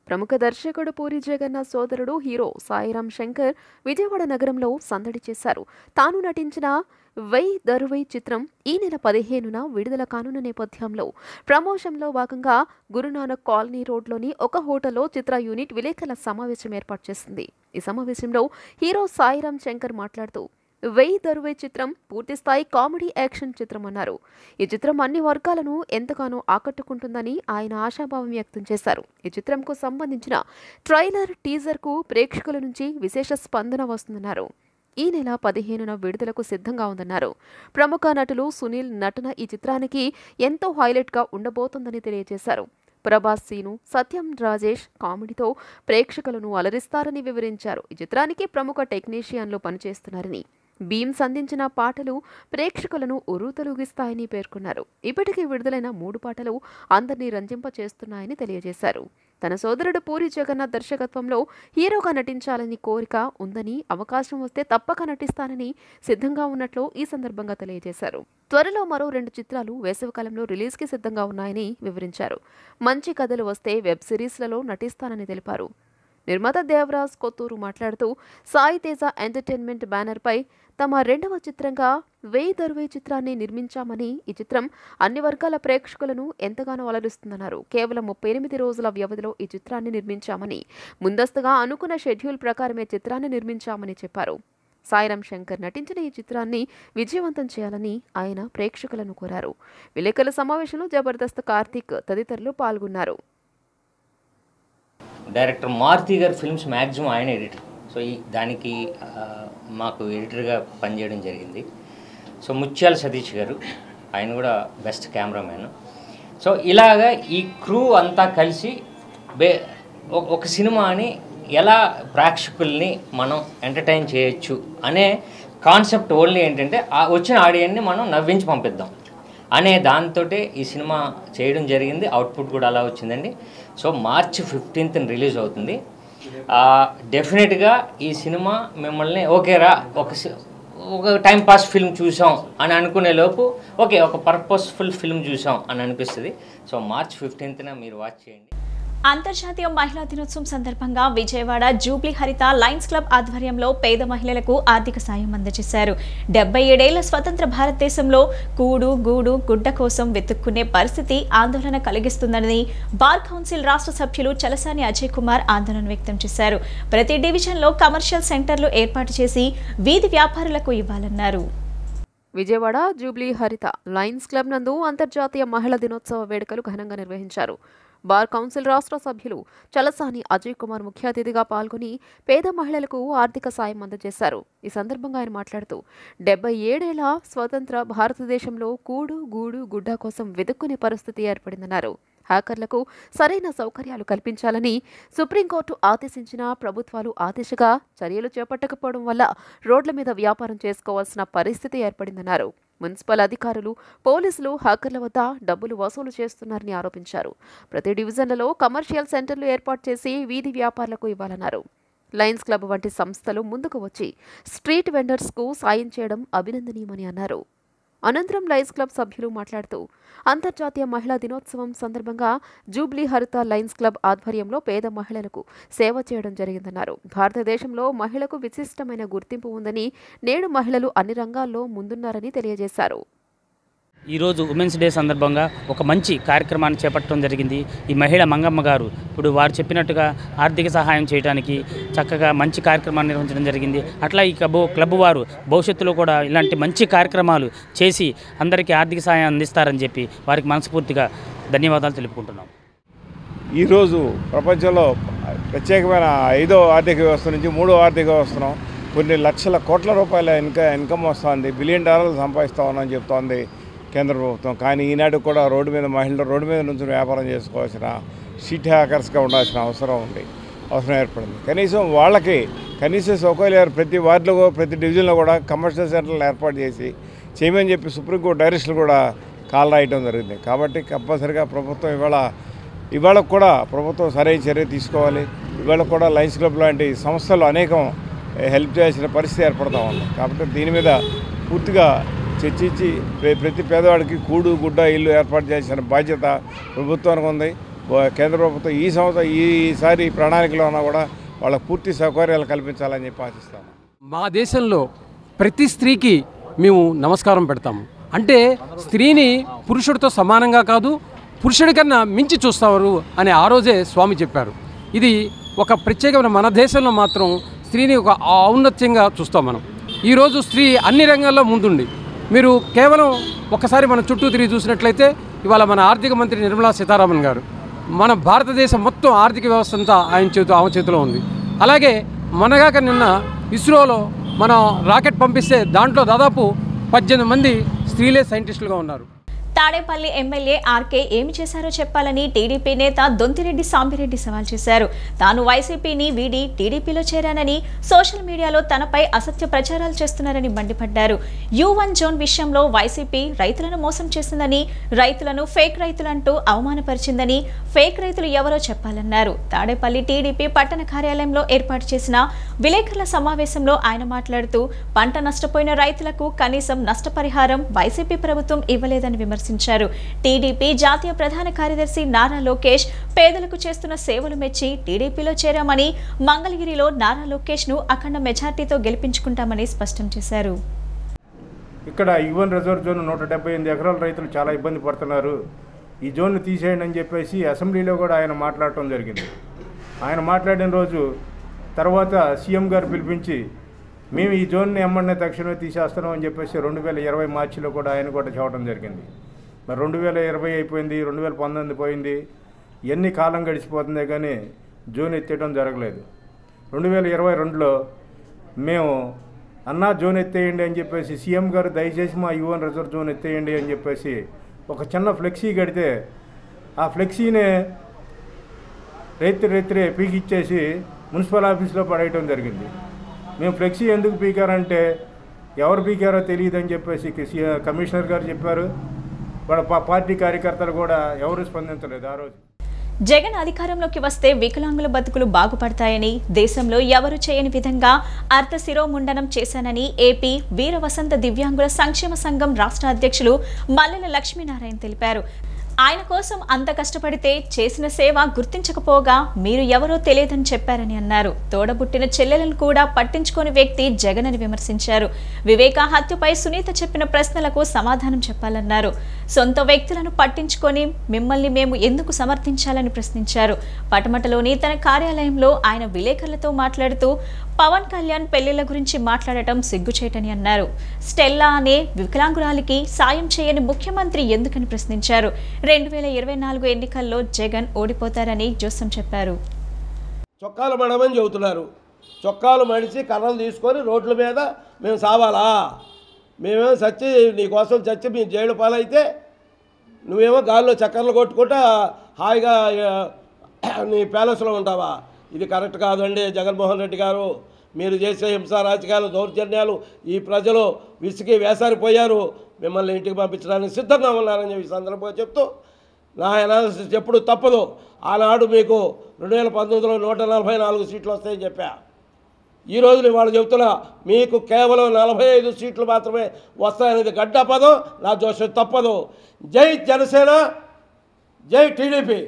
ప్రముఖ దర్శకుడు పూరి జగన్నాథ్ సోదరుడు హీరో సాయిరామ్ శంకర్ విజయవాడ నగరంలో సందడి చేశారు. తాను నటించిన వై దరువై చిత్రం ఈ నెల 15న విడుదల కానున్న నేపథ్యంలో ప్రమోషన్లో భాగంగా గురునానక్ కాలనీ రోడ్లోని ఒక హోటల్లో చిత్ర యూనిట్ విలేకరుల సమావేశం ఏర్పాటు చేసింది. ఈ సమావేశంలో హీరో సాయిరామ్ శంకర్ మాట్లాడుతూ వై దరువై చిత్రం పూర్తిస్థాయి కామెడీ యాక్షన్ చిత్రం అన్నారు. ఈ చిత్రం అన్ని వర్గాలను ఎంతగానో ఆకట్టుకుంటుందని ఆయన ఆశాభావం వ్యక్తం చేశారు. ఈ చిత్రంకు సంబంధించిన ట్రైలర్ టీజర్కు ప్రేక్షకుల నుంచి విశేష స్పందన వస్తుందన్నారు. ఈ నెల 15న విడుదలకు సిద్ధంగా ఉందన్నారు. ప్రముఖ నటులు సునీల్ నటన ఈ చిత్రానికి ఎంతో హైలైట్గా ఉండబోతోందని తెలియజేశారు. ప్రభాస్ సీను, సత్యం రాజేష్ కామెడీతో ప్రేక్షకులను అలరిస్తారని వివరించారు. ఈ చిత్రానికి ప్రముఖ టెక్నీషియన్లు పనిచేస్తున్నారని, బీమ్స్ అందించిన పాటలు ప్రేక్షకులను ఉర్రూతలూగిస్తాయని పేర్కొన్నారు. ఇప్పటికీ విడుదలైన 3 పాటలు అందరినీ రంజింపచేస్తున్నాయని తెలియజేశారు. తన సోదరుడు పూరి జగన్నాథ్ దర్శకత్వంలో హీరోగా నటించాలని కోరిక ఉందని, అవకాశం వస్తే తప్పక నటిస్తానని సిద్ధంగా ఉన్నట్లు ఈ సందర్భంగా తెలియజేశారు. త్వరలో మరో 2 చిత్రాలు వేసవికాలంలో రిలీజ్కి సిద్ధంగా ఉన్నాయని వివరించారు. మంచి కథలు వస్తే వెబ్ సిరీస్లలో నటిస్తానని తెలిపారు. నిర్మాత దేవరాజ్ కొత్తూరు మాట్లాడుతూ సాయి తేజ ఎంటర్టైన్మెంట్ బ్యానర్పై తమ 2వ చిత్రంగా వై దరువై చిత్రాన్ని నిర్మించామని, ఈ చిత్రం అన్ని వర్గాల ప్రేక్షకులను ఎంతగానో అలరిస్తుందన్నారు. కేవలం 38 రోజుల వ్యవధిలో ఈ చిత్రాన్ని నిర్మించామని, ముందస్తుగా అనుకున్న షెడ్యూల్ ప్రకారమే చిత్రాన్ని నిర్మించామని చెప్పారు. సాయిరామ్ శంకర్ నటించిన ఈ చిత్రాన్ని విజయవంతం చేయాలని ఆయన ప్రేక్షకులను కోరారు. విలేకరుల సమావేశంలో జబర్దస్త్ కార్తీక్ తదితరులు పాల్గొన్నారు. డైరెక్టర్ మారుతి గారి ఫిల్మ్స్ మ్యాక్సిమం ఆయన ఎడిటర్. సో దానికి మాకు ఎడిటర్గా పనిచేయడం జరిగింది. సో ముత్యాల సతీష్ గారు, ఆయన కూడా బెస్ట్ కెమెరామ్యాన్. సో ఇలాగా ఈ క్రూ అంతా కలిసి ఒక సినిమాని ఎలా ప్రేక్షకుల్ని మనం ఎంటర్టైన్ చేయొచ్చు అనే కాన్సెప్ట్ ఓన్లీ ఏంటంటే వచ్చిన ఆడియన్ని మనం నవ్వించి పంపిద్దాం అనే దాంతో ఈ సినిమా చేయడం జరిగింది. అవుట్పుట్ కూడా అలా వచ్చిందండి. సో మార్చి 15th రిలీజ్ అవుతుంది. డెఫినెట్గా ఈ సినిమా మిమ్మల్ని ఓకేరా ఒక టైం పాస్ ఫిల్మ్ చూసాం అని అనుకునే లోపు ఒక పర్పస్ఫుల్ ఫిల్మ్ చూసాం అని అనిపిస్తుంది. సో మార్చి 15న మీరు వాచ్ చేయండి. అంతర్జాతీయ మహిళా దినోత్సవం సందర్భంగా విజయవాడ జూబ్లీ హరిత లయన్స్ క్లబ్ ఆధ్వర్యంలో పేద మహిళలకు ఆర్థిక సాయం అందజేశారు. 77 ఏళ్ల స్వతంత్ర భారతదేశంలో కూడు గూడు గుడ్డ కోసం వెతుక్కునే పరిస్థితి ఆందోళన కలిగిస్తుందని బార్ కౌన్సిల్ రాష్ట్ర సభ్యులు చలసాని అజయ్ కుమార్ ఆందోళన వ్యక్తం చేశారు. ప్రతి డివిజన్లో కమర్షియల్ సెంటర్లు ఏర్పాటు చేసి వీధి వ్యాపారులకు ఇవ్వాలన్నారు. విజయవాడ జూబ్లీ హరిత లయన్స్ క్లబ్ నందు అంతర్జాతీయ మహిళా దినోత్సవ వేడుకలు ఘనంగా నిర్వహించారు. బార్ కౌన్సిల్ రాష్ట్ర సభ్యులు చలసాని అజయ్ కుమార్ ముఖ్య అతిథిగా పాల్గొని పేద మహిళలకు ఆర్థిక సాయం అందజేశారు. ఈ సందర్భంగా ఆయన మాట్లాడుతూ 77 ఏళ్ల స్వతంత్ర భారతదేశంలో కూడు గూడు గుడ్డ కోసం వెతుక్కునే పరిస్థితి ఏర్పడిందన్నారు. హ్యాకర్లకు సరైన సౌకర్యాలు కల్పించాలని సుప్రీంకోర్టు ఆదేశించిన ప్రభుత్వాలు ఆ దిశగా చర్యలు చేపట్టకపోవడం వల్ల రోడ్ల మీద వ్యాపారం చేసుకోవాల్సిన పరిస్థితి ఏర్పడిందన్నారు. మున్సిపల్ అధికారులు, పోలీసులు హ్యాకర్ల వద్ద డబ్బులు వసూలు చేస్తున్నారని ఆరోపించారు. ప్రతి డివిజన్లలో కమర్షియల్ సెంటర్లు ఏర్పాటు చేసి వీధి వ్యాపారులకు ఇవ్వాలన్నారు. లయన్స్ క్లబ్ వంటి సంస్థలు ముందుకు వచ్చి స్ట్రీట్ వెండర్స్కు సాయం చేయడం అభినందనీయమని అన్నారు. అనంతరం లయన్స్ క్లబ్ సభ్యులు మాట్లాడుతూ అంతర్జాతీయ మహిళా దినోత్సవం సందర్భంగా జూబ్లీ హరిత లయన్స్ క్లబ్ ఆధ్వర్యంలో పేద మహిళలకు సేవ చేయడం జరిగిందన్నారు. భారతదేశంలో మహిళకు విశిష్టమైన గుర్తింపు ఉందని, నేడు మహిళలు అన్ని రంగాల్లో ముందున్నారని తెలియజేశారు. ఈరోజు ఉమెన్స్ డే సందర్భంగా ఒక మంచి కార్యక్రమాన్ని చేపట్టడం జరిగింది. ఈ మహిళ మంగమ్మ గారు ఇప్పుడు వారు చెప్పినట్టుగా ఆర్థిక సహాయం చేయడానికి చక్కగా మంచి కార్యక్రమాన్ని నిర్వహించడం జరిగింది. అట్లా ఈ క్లబ్ వారు భవిష్యత్తులో కూడా ఇలాంటి మంచి కార్యక్రమాలు చేసి అందరికీ ఆర్థిక సహాయం అందిస్తారని చెప్పి వారికి మనస్ఫూర్తిగా ధన్యవాదాలు తెలుపుకుంటున్నాం. ఈరోజు ప్రపంచంలో ప్రత్యేకమైన 5వ ఆర్థిక వ్యవస్థ నుంచి 3వ ఆర్థిక వ్యవస్థను కొన్ని లక్షల కోట్ల రూపాయల ఇన్కమ్ వస్తుంది, $1 బిలియన్ సంపాదిస్తూ ఉన్నామని చెప్తోంది కేంద్ర ప్రభుత్వం. కానీ ఈనాడు కూడా మహిళలు రోడ్డు మీద నుంచి వ్యాపారం చేసుకోవాల్సిన షీట్ హ్యాకర్స్గా ఉండాల్సిన అవసరం ఏర్పడింది. కనీసం వాళ్ళకి కనీస సౌకర్యాలు ప్రతి వార్డులో, ప్రతి డివిజన్లో కూడా కమర్షియల్ సెంటర్లు ఏర్పాటు చేసి చేయమని చెప్పి సుప్రీంకోర్టు డైరెక్షన్లు కూడా కాల్ రాయటం జరిగింది. కాబట్టి కంపల్సరిగా ప్రభుత్వం ఇవాళ కూడా ప్రభుత్వం సరైన చర్య తీసుకోవాలి. ఇవాళ కూడా లయన్స్ క్లబ్ లాంటి సంస్థలు అనేకం హెల్ప్ చేయాల్సిన పరిస్థితి ఏర్పడతా ఉంది. కాబట్టి దీని మీద పూర్తిగా చర్చించి ప్రతి పేదవాడికి కూడు గుడ్డ ఇల్లు ఏర్పాటు చేయాల్సిన బాధ్యత ప్రభుత్వానికి ఉంది. కేంద్ర ప్రభుత్వం ఈసారి ప్రణాళికలో ఉన్నా కూడా వాళ్ళకు పూర్తి సౌకర్యాలు కల్పించాలని చెప్పి ఆశిస్తాము. మా దేశంలో ప్రతి స్త్రీకి మేము నమస్కారం పెడతాము. అంటే స్త్రీని పురుషుడితో సమానంగా కాదు, పురుషుడి కన్నా మించి చూస్తారు అని ఆ రోజే స్వామి చెప్పారు. ఇది ఒక ప్రత్యేకమైన మన దేశంలో మాత్రం స్త్రీని ఒక ఔన్నత్యంగా చూస్తాం మనం. ఈరోజు స్త్రీ అన్ని రంగాల్లో ముందుండి మీరు కేవలం ఒకసారి మన చుట్టూ తిరిగి చూసినట్లయితే ఇవాళ మన ఆర్థిక మంత్రి నిర్మలా సీతారామన్ గారు మన భారతదేశం మొత్తం ఆర్థిక వ్యవస్థ అంతా ఆమె చేతిలో ఉంది. అలాగే మనగాక నిన్న ఇస్రోలో మనం రాకెట్ పంపిస్తే దాంట్లో దాదాపు 18 మంది స్త్రీలే సైంటిస్టులుగా ఉన్నారు. తాడేపల్లి ఎమ్మెల్యే ఆర్కే ఏమి చేశారో చెప్పాలని టీడీపీ నేత దొంతిరెడ్డి సాంబిరెడ్డి సవాల్ చేశారు. తాను వైసీపీని వీడి టీడీపీలో చేరానని, సోషల్ మీడియాలో తనపై అసత్య ప్రచారాలు చేస్తున్నారని మండిపడ్డారు. U1 జోన్ విషయంలో వైసీపీ రైతులను మోసం చేసిందని, రైతులను ఫేక్ రైతులంటూ అవమానపరిచిందని, ఫేక్ రైతులు ఎవరో చెప్పాలన్నారు. తాడేపల్లి టీడీపీ పట్టణ కార్యాలయంలో ఏర్పాటు చేసిన విలేకరుల సమావేశంలో ఆయన మాట్లాడుతూ పంట నష్టపోయిన రైతులకు కనీసం నష్టపరిహారం వైసీపీ ప్రభుత్వం ఇవ్వలేదని విమర్శించారు. టీడీపీ జాతీయ ప్రధాన కార్యదర్శి నారా లోకేష్ పేదలకు చేస్తున్న సేవలు మెచ్చి టీడీపీలో చేరామని, మంగళగిరిలో నారా లోకేష్ ను అఖండ మెజార్టీతో గెలిపించుకుంటామని స్పష్టం చేశారు. ఇక్కడ U1 రిజర్వ్ జోన్ 178 ఎకరాల రైతులు చాలా ఇబ్బంది పడుతున్నారు, ఈ జోన్ను తీసేయండి అని చెప్పేసి అసెంబ్లీలో కూడా ఆయన మాట్లాడటం జరిగింది. ఆయన మాట్లాడిన రోజు తర్వాత సీఎం గారు పిలిపించి మేము ఈ జోన్ని ఎమ్మడినే తక్షణమే తీసేస్తున్నాం అని చెప్పేసి 2020 మార్చిలో కూడా ఆయన కూడా చెప్పడం జరిగింది. మరి 2020 అయిపోయింది, 2019 పోయింది, ఎన్ని కాలం గడిచిపోతుందే కానీ జోన్ ఎత్తేయడం జరగలేదు. 2022లో మేము అన్నా జోన్ ఎత్తేయండి అని చెప్పేసి సీఎం గారు దయచేసి మా U1 రిజర్వ్ జోన్ ఎత్తేయండి అని చెప్పేసి ఒక చిన్న ఫ్లెక్సీ కడితే ఆ ఫ్లెక్సీనే రైతురే పీకిచ్చేసి మున్సిపల్ ఆఫీస్లో పడేయటం జరిగింది. మేము ఫ్లెక్సీ ఎందుకు పీకారంటే ఎవరు పీకారో తెలియదని చెప్పేసి కమిషనర్ గారు చెప్పారు. వాళ్ళ పార్టీ కార్యకర్తలు కూడా ఎవరు స్పందించలేదు. ఆ రోజు జగన్ అధికారంలోకి వస్తే వికలాంగుల బతుకులు బాగుపడతాయని, దేశంలో ఎవరు చేయని విధంగా అర్ధ శిరోముండనం చేశానని ఏపీ వీర వసంత దివ్యాంగుల సంక్షేమ సంఘం రాష్ట్ర అధ్యక్షులు మల్లెల లక్ష్మీనారాయణ తెలిపారు. ఆయన కోసం అంత కష్టపడితే చేసిన సేవ గుర్తించకపోగా మీరు ఎవరో తెలియదని చెప్పారని అన్నారు. తోడబుట్టిన చెల్లెలను కూడా పట్టించుకోని వ్యక్తి జగన్ అని విమర్శించారు. వివేక హత్యపై సునీత చెప్పిన ప్రశ్నలకు సమాధానం చెప్పాలన్నారు. సొంత వ్యక్తులను పట్టించుకొని మిమ్మల్ని మేము ఎందుకు సమర్థించాలని ప్రశ్నించారు. పటమటలోని తన కార్యాలయంలో ఆయన విలేకరులతో మాట్లాడుతూ పవన్ కళ్యాణ్ పెళ్లిళ్ల గురించి మాట్లాడటం సిగ్గుచేటని అన్నారు. స్టెల్లా అనే వికలాంగురాలికి సాయం చేయని ముఖ్యమంత్రి ఎందుకని ప్రశ్నించారు. 2024 ఎన్నికల్లో జగన్ ఓడిపోతారని జోసం చెప్పారు. చొక్కాలు మడమని చెబుతున్నారు. చొక్కాలు మడిచి కర్రలు తీసుకొని రోడ్ల మీద మేము సావాలా? మేమేమో చచ్చి నీకోసం చచ్చి మేము జైలు పాలైతే నువ్వేమో గాల్లో చక్కర్లు కొట్టుకుంటా హాయిగా నీ ప్యాలెస్లో ఉంటావా? ఇది కరెక్ట్ కాదండి జగన్మోహన్ రెడ్డి గారు. మీరు చేసే హింసా రాజకీయాలు, దౌర్జన్యాలు ఈ ప్రజలు విసిగి వేసారిపోయారు. మిమ్మల్ని ఇంటికి పంపించడానికి సిద్ధంగా ఉన్నారని చెప్పి సందర్భంగా చెప్తూ నా అనాలిసిస్ ఎప్పుడు తప్పదు. ఆనాడు మీకు 2019లో 144 సీట్లు వస్తాయని చెప్పా. ఈరోజు వాళ్ళు చెబుతున్నా మీకు కేవలం 45 సీట్లు మాత్రమే వస్తాయనేది గడ్డ పదం, నా జోషం తప్పదు. జై జనసేన, జై టీడీపీ,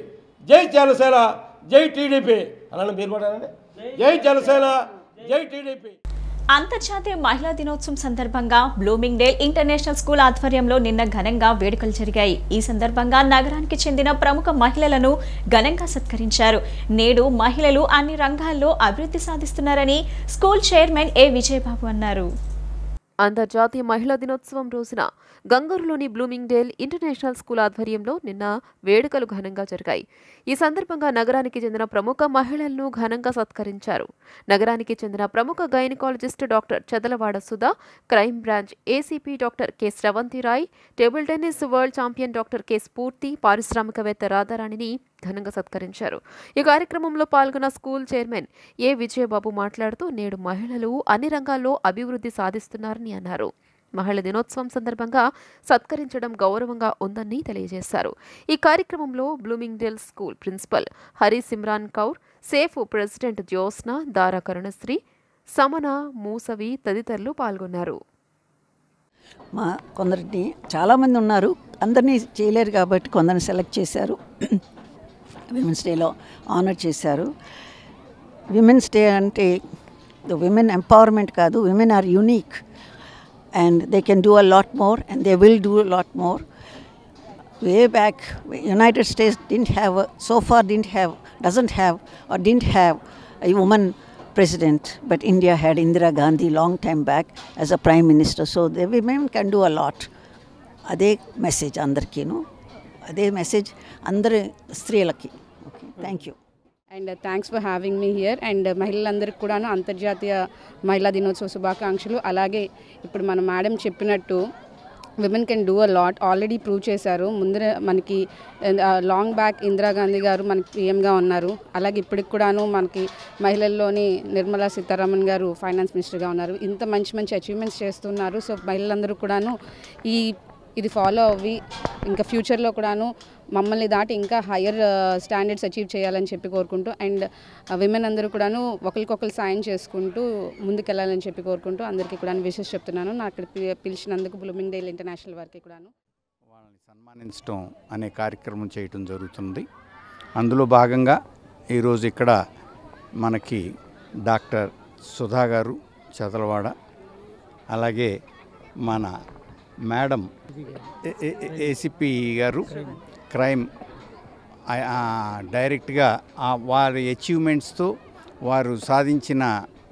జై జనసేన, జై టీడీపీ అలానే మీరు కూడా జై జనసేన, జై టీడీపీ. అంతర్జాతీయ మహిళా దినోత్సవం సందర్భంగా బ్లూమింగ్డేల్ ఇంటర్నేషనల్ స్కూల్ ఆధ్వర్యంలో నిన్న ఘనంగా వేడుకలు జరిగాయి. ఈ సందర్భంగా నగరానికి చెందిన ప్రముఖ మహిళలను ఘనంగా సత్కరించారు. నేడు మహిళలు అన్ని రంగాల్లో అభివృద్ధి సాధిస్తున్నారని స్కూల్ చైర్మన్ ఏ విజయబాబు అన్నారు. అంతర్జాతీయ మహిళా దినోత్సవం రోజున గంగూరులోని బ్లూమింగ్డేల్ ఇంటర్నేషనల్ స్కూల్ ఆధ్వర్యంలో నిన్న వేడుకలు ఘనంగా జరిగాయి. ఈ సందర్భంగా నగరానికి చెందిన ప్రముఖ మహిళలను ఘనంగా సత్కరించారు. నగరానికి చెందిన ప్రముఖ gynaecologist doctor Chadalavada Sudha, crime branch ACP doctor K Sravanthi Rai, table tennis world champion doctor K స్ఫూర్తి, పారిశ్రామికవేత్త రాధారాణిని ఘనంగా సత్కరించారు. ఈ కార్యక్రమంలో పాల్గొన్న స్కూల్ చైర్మన్ ఏ విజయబాబు మాట్లాడుతూ నేడు మహిళలు అన్ని రంగాల్లో అభివృద్ధి సాధిస్తున్నారని అన్నారు. మహిళా దినోత్సవం సందర్భంగా సత్కరించడం గౌరవంగా ఉందని తెలియజేశారు. ఈ కార్యక్రమంలో Bloomingdale school principal Hari Simran Kaur, safe president Jyotsna, Dara Karunasri, సమన, మూసవి తదితరులు పాల్గొన్నారు. మా కొందరిని చాలామంది ఉన్నారు, అందరినీ చేయలేరు కాబట్టి కొందరిని సెలెక్ట్ చేశారు. విమెన్స్ డేలో ఆనర్ చేశారు. విమెన్స్ డే అంటే ద విమెన్ ఎంపవర్మెంట్ కాదు, women are unique and they can do a lot more and they will do a lot more. Way back, United States doesn't have a woman president, but India had Indira Gandhi long time back as a prime minister. So the women can do a lot. Ade message andarkinu, ade message andare strelaki. Okay, thank you. And thanks for having me here. And మహిళలందరికీ కూడాను అంతర్జాతీయ మహిళా దినోత్సవ శుభాకాంక్షలు. అలాగే ఇప్పుడు మన madam చెప్పినట్టు women can do a lot, already prove చేశారు. ముందర మనకి లాంగ్ బ్యాక్ ఇందిరాగాంధీ గారు మనకి పిఎంగా ఉన్నారు. అలాగే ఇప్పటికి కూడాను మనకి మహిళల్లోని నిర్మలా సీతారామన్ గారు ఫైనాన్స్ మినిస్టర్గా ఉన్నారు. ఇంత మంచి మంచి అచీవ్మెంట్స్ చేస్తున్నారు. సో మహిళలందరూ కూడాను ఇది ఫాలో అవ్వి ఇంకా ఫ్యూచర్లో కూడాను మమ్మల్ని దాటి ఇంకా హయ్యర్ స్టాండర్డ్స్ అచీవ్ చేయాలని చెప్పి కోరుకుంటూ, అండ్ విమెన్ అందరూ కూడాను ఒకరికొకరు సాయం చేసుకుంటూ ముందుకెళ్ళాలని చెప్పి కోరుకుంటూ అందరికీ కూడా విషెస్ చెప్తున్నాను. నాకు ఇక్కడ పిలిచినందుకు బ్లూమింగ్డేల్ ఇంటర్నేషనల్ వారికి కూడాను వాళ్ళని సన్మానించడం అనే కార్యక్రమం చేయటం జరుగుతుంది. అందులో భాగంగా ఈరోజు ఇక్కడ మనకి డాక్టర్ సుధా గారు చదలవాడ, అలాగే మన మేడం ఏసీపీ గారు క్రైమ్ డైరెక్ట్గా వారి అచీవ్మెంట్స్తో వారు సాధించిన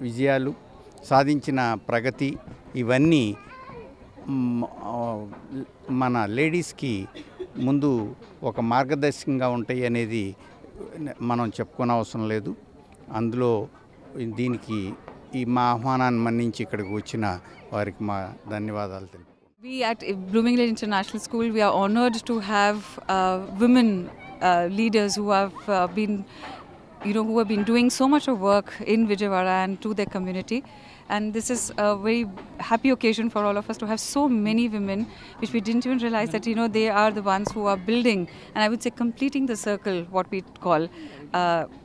విజయాలు, సాధించిన ప్రగతి ఇవన్నీ మన లేడీస్కి ముందు ఒక మార్గదర్శకంగా ఉంటాయి అనేది మనం చెప్పుకోని అవసరం లేదు. అందులో దీనికి మా ఆహ్వానాన్ని మన్నించి ఇక్కడికి వచ్చిన వారికి మా ధన్యవాదాలు తెలుపు. We at Bloomingdale International School, we are honored to have women leaders who have been doing so much of work in Vijayawada and to their community. And this is a very happy occasion for all of us to have so many women, which we didn't even realize that they are the ones who are building, and I would say completing the circle, what we call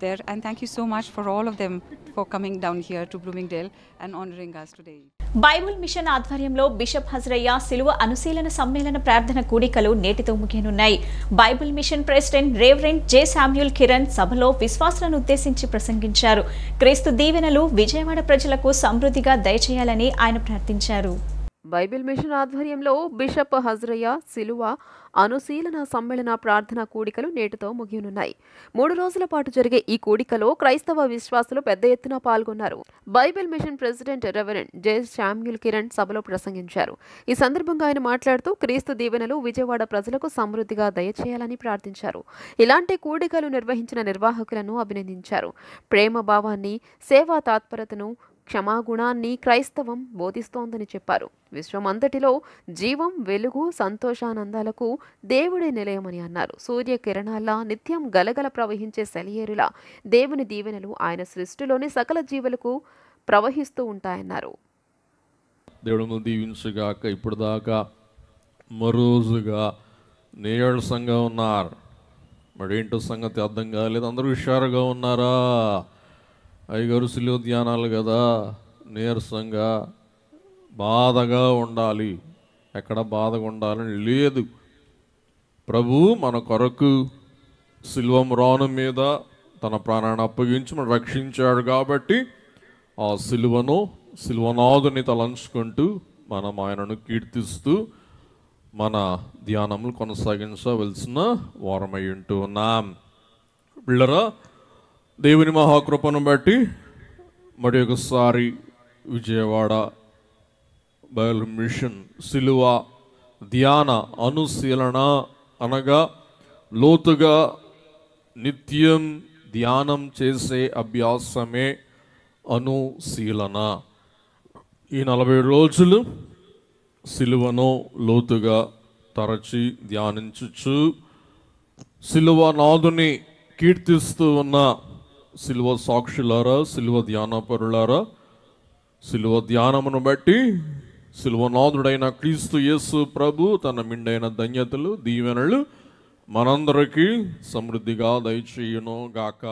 there. And thank you so much for all of them for coming down here to Bloomingdale and honoring us today. Bible mission ఆధ్వర్యంలో bishop Hazarayya సిలువ అనుశీలన సమ్మేళన ప్రార్థన కూడికలు నేటితో ముగియనున్నాయి. Bible mission president reverend J Samuel Kiran సభలో విశ్వాసులను ఉద్దేశించి ప్రసంగించారు. క్రీస్తు దీవెనలు విజయవాడ ప్రజలకు సమృద్ధిగా దయచేయాలని ఆయన ప్రార్థించారు. బైబిల్ మిషన్ ఆధ్వర్యంలో బిషప్ హజరయ్య సిలువ అనుశీలన సమ్మేళన ప్రార్థన కూడికలు నేటితో ముగియనున్నాయి. 3 రోజుల పాటు జరిగే ఈ కూడికలో క్రైస్తవ విశ్వాసులు పెద్ద ఎత్తున పాల్గొన్నారు. Bible mission president reverend J Samuel Kiran సభలో ప్రసంగించారు. ఈ సందర్భంగా ఆయన మాట్లాడుతూ క్రీస్తు దీవెనలు విజయవాడ ప్రజలకు సమృద్ధిగా దయచేయాలని ప్రార్థించారు. ఇలాంటి కూడికలు నిర్వహించిన నిర్వాహకులను అభినందించారు. ప్రేమ భావాన్ని, సేవా తాత్పరతను, క్షమాగుణాన్ని క్రైస్తవం బోధిస్తోందని చెప్పారు. విశ్వమంతటిలో జీవం, వెలుగు, సంతోషానందాలకు దేవుడే నిలయమని అన్నారు. సూర్యకిరణాల్లా నిత్యం గలగల ప్రవహించే సెలయేరులా దేవుని దీవెనలు ఆయన సృష్టిలోని సకల జీవులకు ప్రవహిస్తూ ఉంటాయన్నారు. దేవుడు దీవించుగాక. ఇప్పుడు దాకా మరోజుగా నీరసంగా ఉన్నారు. మరేంటో సంగతి అర్థం కాలేదు. అందరూ హుషారుగా ఉన్నారా? అయ్యగారు సిలువ ధ్యానాలు కదా, నీరసంగా బాధగా ఉండాలి. ఎక్కడ బాధగా ఉండాలని లేదు. ప్రభు మన కొరకు సిలువ మ్రాను మీద తన ప్రాణాన్ని అప్పగించి మనం రక్షించాడు కాబట్టి ఆ సిలువనాథుని తలంచుకుంటూ మనం ఆయనను కీర్తిస్తూ మన ధ్యానములు కొనసాగించవలసిన వారమై ఉంటూ ఉన్నాం. పిల్లరా, దేవుని మహాకృపను బట్టి మరి ఒకసారి విజయవాడ బైబిల్ మిషన్ సిలువ ధ్యాన అనుశీలన అనగా లోతుగా నిత్యం ధ్యానం చేసే అభ్యాసమే అనుశీలన. ఈ 40 రోజులు సిలువను లోతుగా తరచి ధ్యానించుచు సిలువనాథుని కీర్తిస్తూ ఉన్న సిలువ సాక్షులారా, సిలువ ధ్యానపరులారా, సిలువ ధ్యానమును బట్టి సిలువనాథుడైన క్రీస్తు యేసు ప్రభు తన మిండైన ధన్యతలు, దీవెనలు మనందరికీ సమృద్ధిగా దయచేయును గాక.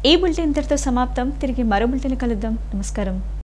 ఈ బులెటిన్ ఇంతటితో సమాప్తం. తిరిగి మరో బులెటిన్ కలుద్దాం. నమస్కారం.